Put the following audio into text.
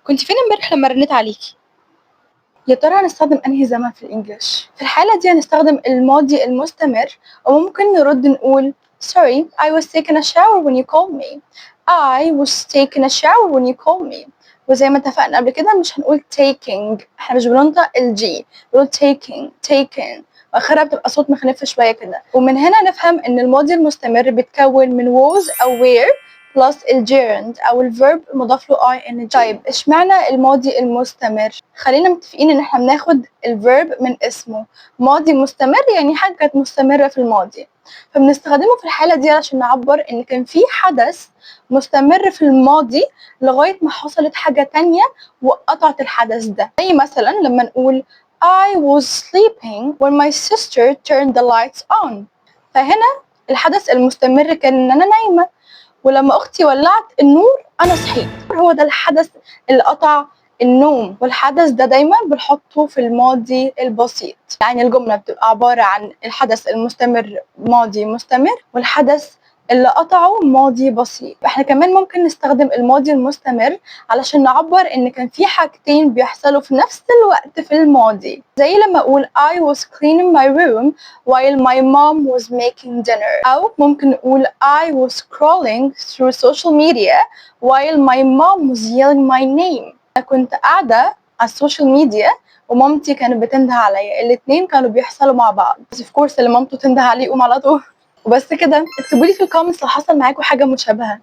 كنت فين امبارح لما رنيت عليكي؟ يا ترى هنستخدم انهي زمن في الانجليش؟ في الحالة دي هنستخدم الماضي المستمر، وممكن نرد نقول sorry I was taking a shower when you called me. I was taking a shower when you called me. وزي ما اتفقنا قبل كده مش هنقول taking، احنا مش بننطق الجي، بنقول taking واخرها بتبقى صوت مخنف شوية كده. ومن هنا نفهم ان الماضي المستمر بيتكون من was أو were بلس الجيرند او الفيرب المضاف له اي ان جي. طيب اشمعنى الماضي المستمر؟ خلينا متفقين ان احنا بناخد الفيرب من اسمه. ماضي مستمر يعني حاجه كانت مستمره في الماضي، فبنستخدمه في الحاله دي علشان نعبر ان كان في حدث مستمر في الماضي لغايه ما حصلت حاجه تانية وقطعت الحدث ده. زي مثلا لما نقول I was sleeping when my sister turned the lights on. فهنا الحدث المستمر كان ان انا نايمه، ولما اختي ولعت النور انا صحيت. هو ده الحدث اللي قطع النوم، والحدث ده دايما بنحطه في الماضي البسيط. يعني الجملة بتبقى عبارة عن الحدث المستمر ماضي مستمر، والحدث اللي قطعه ماضي بسيط. احنا كمان ممكن نستخدم الماضي المستمر علشان نعبر ان كان في حاجتين بيحصلوا في نفس الوقت في الماضي، زي لما اقول I was cleaning my room while my mom was making dinner. أو ممكن نقول I was scrolling through social media while my mom was yelling my name. أنا كنت قاعدة على السوشيال ميديا ومامتي كانت بتنده عليا، الاتنين كانوا بيحصلوا مع بعض. بس of course اللي مامته تنده عليه يقوم على طول. وبس كده. اكتبوا لي في الكومنتس لو حصل معاكم حاجة مشابهة.